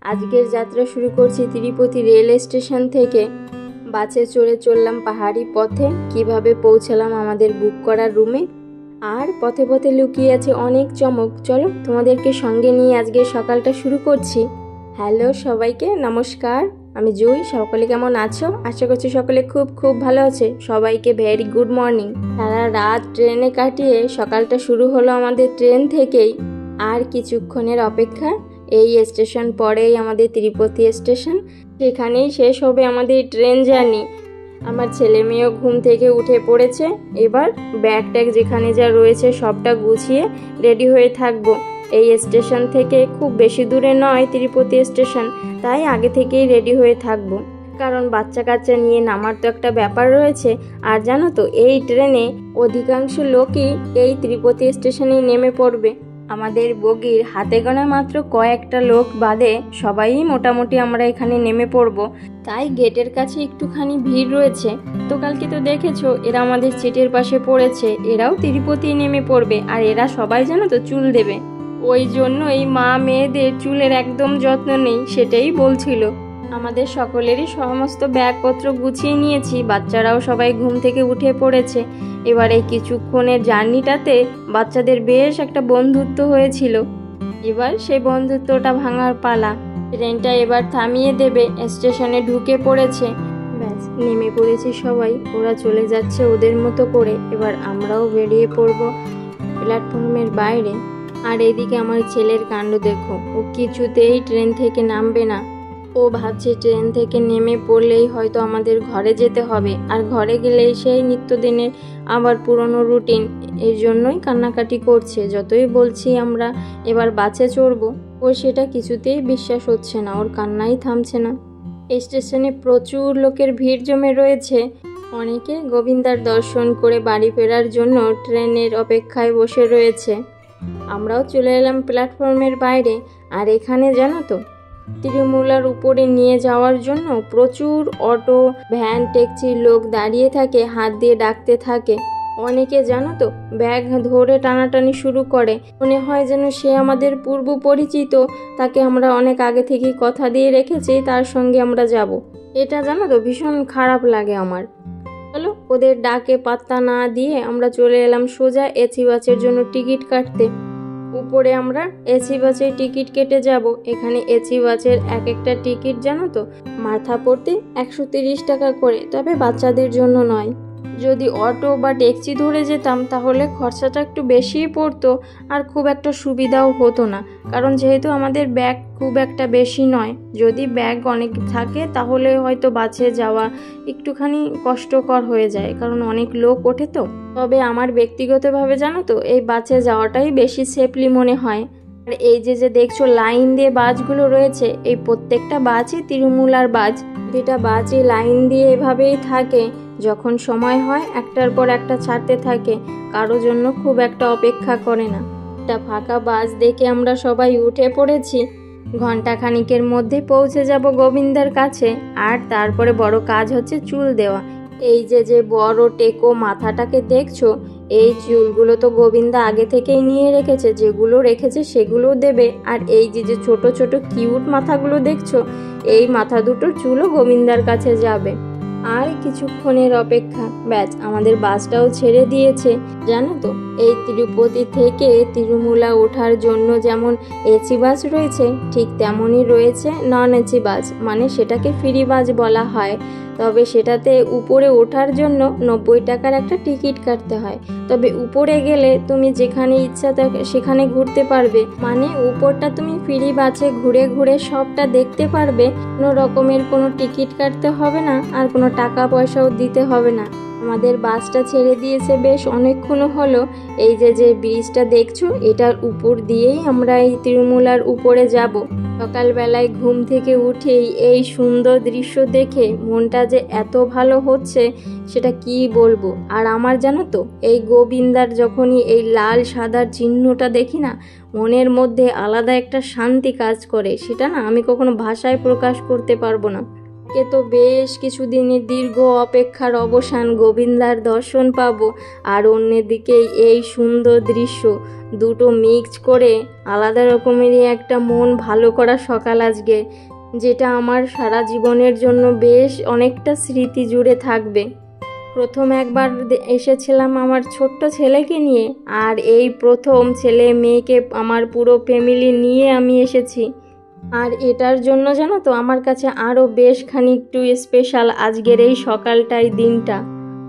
আজকের যাত্রা শুরু করছি তিরুপতি রেল স্টেশন থেকে। বাসে চড়ে চললাম পাহাড়ি পথে। কিভাবে পৌঁছালাম আমাদের বুক করার রুমে, আর পথে পথে লুকিয়ে আছে অনেক চমক। চলো তোমাদেরকে সঙ্গে নিয়ে আজকে সকালটা শুরু করছি। হ্যালো সবাইকে, নমস্কার। আমি জুই। সকলে কেমন আছো? আশা করছি সকলে খুব খুব ভালো আছে। সবাইকে ভেরি গুড মর্নিং। সারা রাত ট্রেনে কাটিয়ে সকালটা শুরু হলো আমাদের ট্রেন থেকেই। আর কিছুক্ষণের অপেক্ষা, এই স্টেশন পরেই আমাদের তিরুপতি স্টেশন, সেখানেই শেষ হবে আমাদের ট্রেন জার্নি। আমার ছেলে মেয়েও ঘুম থেকে উঠে পড়েছে। এবার ব্যাগ ট্যাগ যেখানে যা রয়েছে সবটা গুছিয়ে রেডি হয়ে থাকবো। এই স্টেশন থেকে খুব বেশি দূরে নয় তিরুপতি স্টেশন, তাই আগে থেকেই রেডি হয়ে থাকবো, কারণ বাচ্চা কাচ্চা নিয়ে নামার তো একটা ব্যাপার রয়েছে। আর জানো তো, এই ট্রেনে অধিকাংশ লোকই এই তিরুপতি স্টেশনেই নেমে পড়বে। আমাদের বগির হাতে গোনা মাত্র কয়েকটা লোক বাদে সবাই মোটামুটি আমরা এখানে নেমে পড়ব। তাই গেটের কাছে একটুখানি ভিড় রয়েছে। তো কালকে তো দেখেছো, এরা আমাদের সিটের পাশে পড়েছে, এরাও তিরুপতি নেমে পড়বে। আর এরা সবাই জানো তো চুল দেবে, ওই জন্য এই মা মেয়েদের চুলের একদম যত্ন নেই, সেটাই বলছিল। আমাদের সকলেরই সমস্ত ব্যাগপত্র গুছিয়ে নিয়েছি, বাচ্চারাও সবাই ঘুম থেকে উঠে পড়েছে। এবার এই কিছুক্ষণের জার্নিটাতে বাচ্চাদের বেশ একটা বন্ধুত্ব হয়েছিল। এবার সেই বন্ধুত্বটা ভাঙার পালা। ট্রেনটা এবার থামিয়ে দেবে, স্টেশনে ঢুকে পড়েছে। ব্যাস, নেমে পড়েছি সবাই, ওরা চলে যাচ্ছে ওদের মতো করে। এবার আমরাও বেরিয়ে পড়ব প্ল্যাটফর্মের বাইরে। আর এদিকে আমার ছেলের কাণ্ড দেখো, ও কিছুতেই ট্রেন থেকে নামবে না। ও ভাবছে ট্রেন থেকে নেমে পড়লেই হয়তো আমাদের ঘরে যেতে হবে, আর ঘরে গেলেই সেই নিত্যদিনের আবার পুরনো রুটিন। এর জন্যই কান্নাকাটি করছে। যতই বলছি আমরা এবার বাসে চড়বো, ও সেটা কিছুতেই বিশ্বাস হচ্ছে না, ওর কান্নাই থামছে না। স্টেশনে প্রচুর লোকের ভিড় জমে রয়েছে। অনেকে গোবিন্দার দর্শন করে বাড়ি ফেরার জন্য ট্রেনের অপেক্ষায় বসে রয়েছে। আমরাও চলে এলাম প্ল্যাটফর্মের বাইরে। আর এখানে জানো তো, তিরুমুলার উপরে নিয়ে যাওয়ার জন্য প্রচুর অটো, ভ্যান, ট্যাক্সির লোক দাঁড়িয়ে থাকে, হাত দিয়ে ডাকতে থাকে। অনেকে জানো তো ব্যাগ ধরে টানাটানি শুরু করে, মনে হয় যেন সে আমাদের পূর্ব পরিচিত, তাকে আমরা অনেক আগে থেকেই কথা দিয়ে রেখেছি, তার সঙ্গে আমরা যাব। এটা জানো তো ভীষণ খারাপ লাগে আমার। চলো, ওদের ডাকে পাত্তা না দিয়ে আমরা চলে এলাম সোজা এসি বাসের জন্য টিকিট কাটতে। উপরে আমরা এসি বাসের টিকিট কেটে যাব। এখানে এসি বাসের এক একটা টিকিট জানো তো মাথা পড়তে 130 টাকা করে, তবে বাচ্চাদের জন্য নয়। যদি অটো বা ট্যাক্সি ধরে যেতাম তাহলে খরচাটা একটু বেশিই পড়তো, আর খুব একটা সুবিধাও হতো না, কারণ যেহেতু আমাদের ব্যাগ খুব একটা বেশি নয়। যদি ব্যাগ অনেক থাকে তাহলে হয়তো বাসে যাওয়া একটুখানি কষ্টকর হয়ে যায়, কারণ অনেক লোক ওঠে তো। তবে আমার ব্যক্তিগতভাবে জানো তো এই বাসে যাওয়াটাই বেশি সেফলি মনে হয়। আর এই যে যে দেখছো লাইন দিয়ে বাসগুলো রয়েছে, এই প্রত্যেকটা বাসই তিরুমুলার বাস। যেটা বাসই লাইন দিয়ে এভাবেই থাকে, যখন সময় হয় একটার পর একটা ছাড়তে থাকে, কারো জন্য খুব একটা অপেক্ষা করে না। একটা ফাঁকা বাস দেখে আমরা সবাই উঠে পড়েছি। ঘন্টা খানিকের মধ্যে পৌঁছে যাব গোবিন্দার কাছে। আর তারপরে বড় কাজ হচ্ছে চুল দেওয়া। এই যে যে বড় টেকো মাথাটাকে দেখছো, এই চুলগুলো তো গোবিন্দা আগে থেকেই নিয়ে রেখেছে, যেগুলো রেখেছে সেগুলো দেবে। আর এই যে যে ছোট ছোট কিউট মাথাগুলো দেখছো, এই মাথা দুটোর চুলও গোবিন্দার কাছে যাবে। আর কিছুক্ষণের অপেক্ষা, ব্যাস আমাদের বাসটাও ছেড়ে দিয়েছে। জানো তো, এই তিরুপতি থেকে তিরুমুলা ওঠার জন্য যেমন এসি বাস রয়েছে, ঠিক তেমনই রয়েছে নন এসি বাস, মানে সেটাকে ফ্রি বাস বলা হয়। তবে সেটাতে উপরে ওঠার জন্য 90 টাকার একটা টিকিট কাটতে হয়। তবে উপরে গেলে তুমি যেখানে ইচ্ছা সেখানে ঘুরতে পারবে, মানে উপরটা তুমি ফ্রি বাসে ঘুরে ঘুরে সবটা দেখতে পারবে। কোনো রকমের কোনো টিকিট কাটতে হবে না, আর কোনো টাকা পয়সাও দিতে হবে না। আমাদের বাসটা ছেড়ে দিয়েছে বেশ অনেকক্ষণ হলো। এই যে যে ব্রিজটা দেখছো, এটার উপর দিয়েই আমরা এই তিরুমুলার উপরে যাব। সকালবেলায় ঘুম থেকে উঠেই এই সুন্দর দৃশ্য দেখে মনটা যে এত ভালো হচ্ছে সেটা কি বলবো। আর আমার জানো তো, এই গোবিন্দার যখনই এই লাল সাদার চিহ্নটা দেখি না, মনের মধ্যে আলাদা একটা শান্তি কাজ করে, সেটা না আমি কখনো ভাষায় প্রকাশ করতে পারবো না। কে তো বেশ কিছুদিনের দীর্ঘ অপেক্ষার অবসান, গোবিন্দার দর্শন পাবো। আর অন্যদিকে এই সুন্দর দৃশ্য দুটো মিক্স করে আলাদা রকমেরই একটা মন ভালো করা সকাল আজকে, যেটা আমার সারা জীবনের জন্য বেশ অনেকটা স্মৃতি জুড়ে থাকবে। প্রথম একবার এসেছিলাম আমার ছোট্ট ছেলেকে নিয়ে, আর এই প্রথম ছেলে মেয়েকে আমার পুরো ফ্যামিলি নিয়ে আমি এসেছি। আর এটার জন্য জানো তো আমার কাছে আরও বেশ খানিকটু স্পেশাল আজকের এই সকালটাই, দিনটা।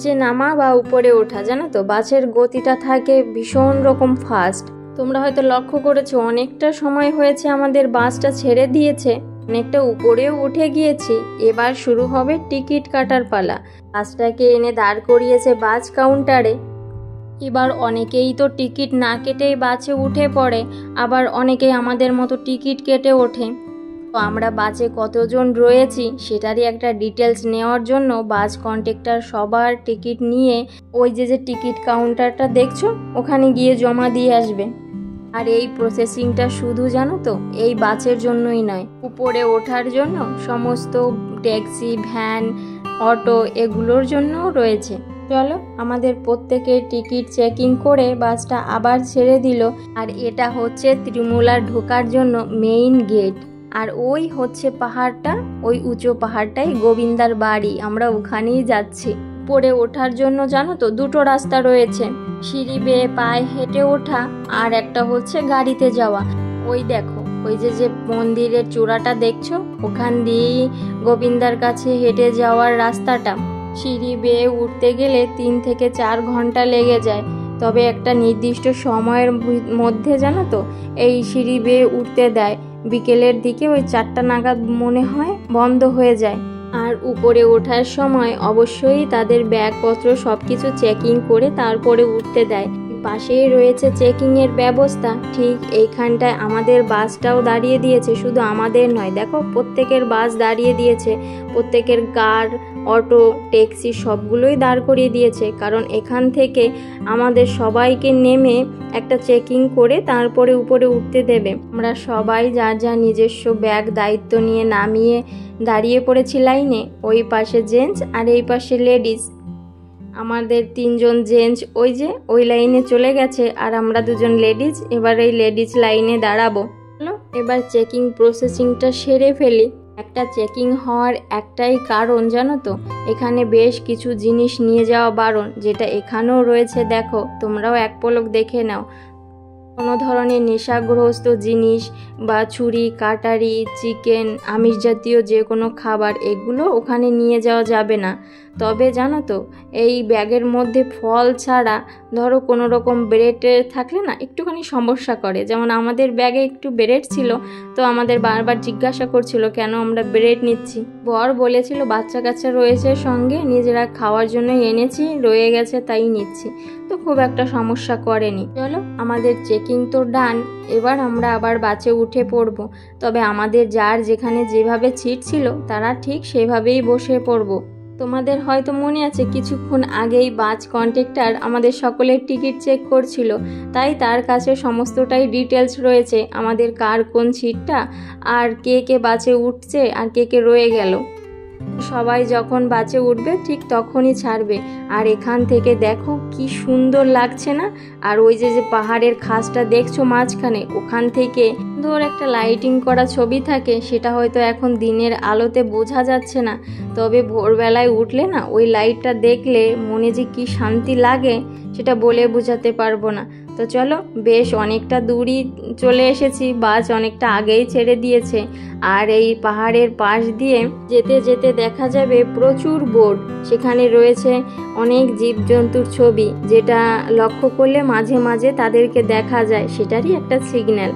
যে নামা বা উপরে ওঠা, জানো তো বাসের গতিটা থাকে ভীষণ রকম ফাস্ট। তোমরা হয়তো লক্ষ্য করেছো অনেকটা সময় হয়েছে আমাদের বাসটা ছেড়ে দিয়েছে, অনেকটা উপরেও উঠে গিয়েছি। এবার শুরু হবে টিকিট কাটার পালা। বাসটাকে এনে দাঁড় করিয়েছে বাস কাউন্টারে। এবার অনেকেই তো টিকিট না কেটেই বাসে উঠে পড়ে, আবার অনেকেই আমাদের মতো টিকিট কেটে ওঠে। তো আমরা বাসে কতজন রয়েছি সেটারই একটা ডিটেলস নেওয়ার জন্য বাস কন্ডাক্টর সবার টিকিট নিয়ে ওই যে টিকিট কাউন্টারটা দেখছো ওখানে গিয়ে জমা দিয়ে আসবে। আর এই প্রসেসিংটা শুধু জানো তো এই বাসের জন্যই নয়, উপরে ওঠার জন্য সমস্ত ট্যাক্সি, ভ্যান, অটো এগুলোর জন্যও রয়েছে। চলো আমাদের প্রত্যেকের টিকিট চেকিং করে বাসটা আবার ছেড়ে দিল। আর এটা হচ্ছে ত্রিমূলার ঢোকার জন্য মেইন গেট। আর ওই হচ্ছে পাহাড়টা, ওই উঁচু পাহাড়টাই গোবিন্দার বাড়ি, আমরা ওখানেই যাচ্ছি। উপরে ওঠার জন্য জানো তো দুটো রাস্তা রয়েছে, সিঁড়ি বেয়ে পায়ে হেঁটে ওঠা আর একটা হচ্ছে গাড়িতে যাওয়া। ওই দেখো ওই যে মন্দিরের চূড়াটা দেখছো, ওখান দিয়েই গোবিন্দার কাছে হেঁটে যাওয়ার রাস্তাটা। সিঁড়ি বেয়ে উঠতে গেলে 3 থেকে 4 ঘন্টা লেগে যায়, তবে একটা নির্দিষ্ট সময়ের মধ্যে জানো তো এই সিঁড়ি বেয়ে উঠতে দেয়। বিকেলের দিকে ওই 4টা নাগাদ মনে হয় বন্ধ হয়ে যায়। আর উপরে ওঠার সময় অবশ্যই তাদের ব্যাগপত্র সব কিছু চেকিং করে তারপরে উঠতে দেয়। পাশেই রয়েছে চেকিংয়ের ব্যবস্থা। ঠিক এইখানটায় আমাদের বাসটাও দাঁড়িয়ে দিয়েছে, শুধু আমাদের নয়, দেখো প্রত্যেকের বাস দাঁড়িয়ে দিয়েছে, প্রত্যেকের কার, অটো, ট্যাক্সি সবগুলোই দাঁড় করিয়ে দিয়েছে। কারণ এখান থেকে আমাদের সবাইকে নেমে একটা চেকিং করে তারপরে উপরে উঠতে দেবে। আমরা সবাই যার যার নিজস্ব ব্যাগ দায়িত্ব নিয়ে নামিয়ে দাঁড়িয়ে পড়েছি লাইনে। ওই পাশে জেন্টস আর এই পাশে লেডিস। আমাদের 3 জন জেন্টস ওই লাইনে চলে গেছে, আর আমরা 2 জন লেডিস এবার এই লেডিস লাইনে দাঁড়াবো। চলো এবার চেকিং প্রসেসিংটা সেরে ফেলি। একটা চেকিং হওয়ার একটাই কারণ জানো তো, এখানে বেশ কিছু জিনিস নিয়ে যাওয়া বারণ, যেটা এখানেও রয়েছে। দেখো তোমরাও এক পলক দেখে নাও। কোনো ধরনের নেশাগ্রস্ত জিনিস বা ছুরি, কাটারি, চিকেন, আমিষ জাতীয় যে কোনো খাবার এগুলো ওখানে নিয়ে যাওয়া যাবে না। তবে জানো তো এই ব্যাগের মধ্যে ফল ছাড়া ধরো কোনো রকম ব্রেড থাকলে না একটুখানি সমস্যা করে। যেমন আমাদের ব্যাগে একটু ব্রেড ছিল, তো আমাদের বারবার জিজ্ঞাসা করছিল কেন আমরা ব্রেড নিচ্ছি। বর বলেছিল বাচ্চা কাচ্চা রয়েছে সঙ্গে, নিজেরা খাওয়ার জন্য এনেছি, রয়ে গেছে তাই নিচ্ছি। তো খুব একটা সমস্যা করেনি। চলো আমাদের চেকিং তো ডান, এবার আমরা আবার বাসে উঠে পড়বো। তবে আমাদের যার যেখানে যেভাবে সিট ছিল তারা ঠিক সেভাবেই বসে পড়বো। তোমাদের হয়তো মনে আছে কিছুক্ষণ আগেই বাস কন্ডাক্টর আমাদের সকলের টিকিট চেক করছিল, তাই তার কাছে সমস্তটাই ডিটেলস রয়েছে, আমাদের কার কোন সিটটা আর কে কে বাসে উঠছে আর কে কে রয়ে গেল। সবাই যখন বাসে উঠবে ঠিক তখনই ছাড়বে। আর এখান থেকে দেখো কি সুন্দর লাগছে না। আর ওই যে পাহাড়ের খাসটা দেখছো মাঝখানে, ওখান থেকে ধর একটা লাইটিং করা ছবি থাকে, সেটা হয়তো এখন দিনের আলোতে বোঝা যাচ্ছে না, তবে ভোরবেলায় উঠলে না ওই লাইটটা দেখলে মনে যে কি শান্তি লাগে সেটা বলে বোঝাতে পারবো না। তো চলো বেশ অনেকটা দূরই চলে এসেছি, বাস অনেকটা আগেই ছেড়ে দিয়েছে। আর এই পাহাড়ের পাশ দিয়ে যেতে যেতে দেখা যাবে প্রচুর বোর্ড, সেখানে রয়েছে অনেক জীবজন্তুর ছবি, যেটা লক্ষ্য করলে মাঝে মাঝে তাদেরকে দেখা যায়, সেটারই একটা সিগন্যাল।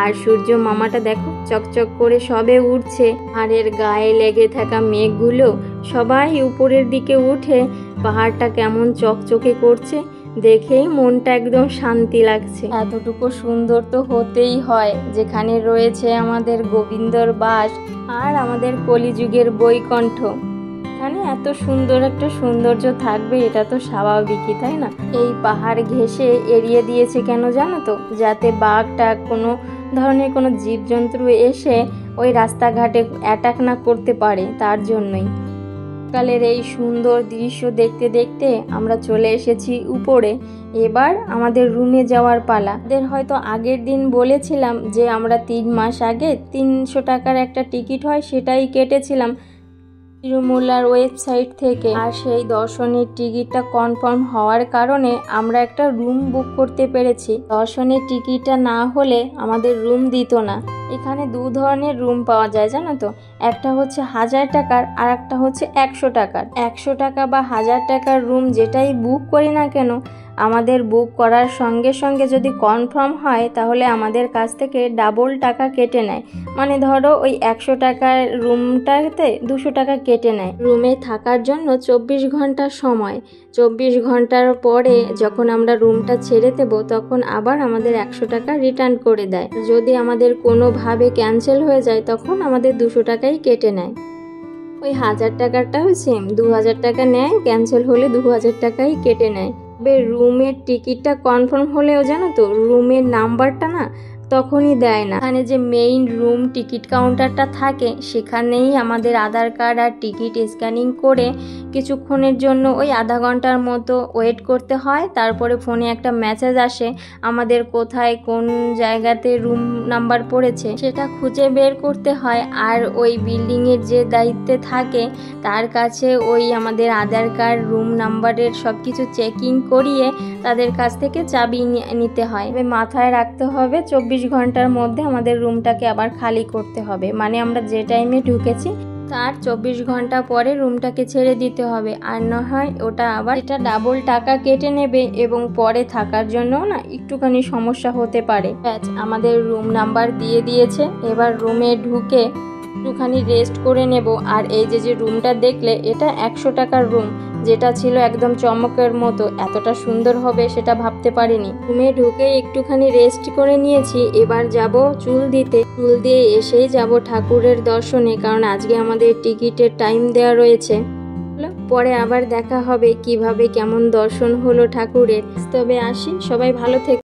আর সূর্য মামাটা দেখো চকচক করে সবে উঠছে, পাহাড়ের গায়ে লেগে থাকা মেঘগুলো সবাই উপরের দিকে উঠে পাহাড়টা কেমন চকচকে করছে, দেখেই মনটা একদম শান্তি লাগছে। এতটুকু সুন্দর তো হতেই হয় যেখানে রয়েছে আমাদের গোবিন্দর বাস আর আমাদের কলিযুগের বৈকুণ্ঠ। এখানে এত সুন্দর একটা সৌন্দর্য থাকবে এটা তো স্বাভাবিকই, তাই না? এই পাহাড় ঘেঁষে এড়িয়ে দিয়েছে কেন জানো তো, যাতে বাঘটা কোনো ধরনের কোনো জীবজন্তু এসে ওই রাস্তাঘাটে অ্যাটাক না করতে পারে, তার জন্যই। সকালের এই সুন্দর দৃশ্য দেখতে দেখতে আমরা চলে এসেছি উপরে। এবার আমাদের রুমে যাওয়ার পালা। আমাদের হয়তো আগের দিন বলেছিলাম যে আমরা 3 মাস আগে 300 টাকার একটা টিকিট হয় সেটাই কেটেছিলাম তিরুমুলার ওয়েবসাইট থেকে। আর সেই দর্শনের টিকিটটা কনফার্ম হওয়ার কারণে আমরা একটা রুম বুক করতে পেরেছি। দর্শনের টিকিটটা না হলে আমাদের রুম দিত না। এখানে 2 ধরনের রুম পাওয়া যায় জানো তো, একটা হচ্ছে 1000 টাকার আর একটা হচ্ছে 100 টাকার। 100 টাকা বা 1000 টাকার রুম যেটাই বুক করি না কেন, আমাদের বুক করার সঙ্গে সঙ্গে যদি কনফার্ম হয় তাহলে আমাদের কাছ থেকে ডাবল টাকা কেটে নেয়। মানে ধরো ওই 100 টাকার রুমটাতে 200 টাকা কেটে নেয়। রুমে থাকার জন্য 24 ঘন্টা সময়। 24 ঘন্টার পরে যখন আমরা রুমটা ছেড়ে দেবো তখন আবার আমাদের 100 টাকা রিটার্ন করে দেয়। যদি আমাদের কোনোভাবে ক্যান্সেল হয়ে যায় তখন আমাদের 200 টাকাই কেটে নেয়। ওই 1000 টাকারটাও সেম, 2000 টাকা নেয়, ক্যান্সেল হলে 2000 টাকাই কেটে নেয়। তবে রুমের টিকিটটা কনফার্ম হলেও জানো তো রুমের নাম্বারটা না তখনই দেয় না। এখানে যে মেইন রুম টিকিট কাউন্টারটা থাকে সেখানেই আমাদের আধার কার্ড আর টিকিট স্ক্যানিং করে কিছুক্ষণের জন্য ওই আধা ঘন্টার মতো ওয়েট করতে হয়। তারপরে ফোনে একটা মেসেজ আসে আমাদের কোথায় কোন জায়গাতে রুম নাম্বার পড়েছে সেটা খুঁজে বের করতে হয়। আর ওই বিল্ডিংয়ের যে দায়িত্বে থাকে তার কাছে ওই আমাদের আধার কার্ড রুম নাম্বারের সব কিছু চেকিং করিয়ে তাদের কাছ থেকে চাবি নিতে হয়। মাথায় রাখতে হবে 24 ঘন্টার মধ্যে আমাদের রুমটাকে আবার খালি করতে হবে। মানে আমরা যে টাইমে ঢুকেছি তার 24 ঘন্টা পরে রুমটাকে ছেড়ে দিতে হবে, আর না হয় ওটা আবার এটা ডাবল টাকা কেটে নেবে এবং পরে থাকার জন্য না একটুখানি সমস্যা হতে পারে। আমাদের রুম নাম্বার দিয়ে দিয়েছে, এবার রুমে ঢুকে একটুখানি রেস্ট করে নেব। আর এই যে রুমটা দেখলে এটা 100 টাকার রুম, যেটা ছিল একদম চমকের মতো, এতটা সুন্দর হবে সেটা ভাবতে পারিনি। রুমে ঢুকে একটুখানি রেস্ট করে নিয়েছি। এবার যাব চুল দিতে। চুল দিয়ে এসেই যাব ঠাকুরের দর্শনে, কারণ আজকে আমাদের টিকিটের টাইম দেওয়া রয়েছে। পরে আবার দেখা হবে কিভাবে কেমন দর্শন হলো ঠাকুরের। তবে আসি, সবাই ভালো থেকে।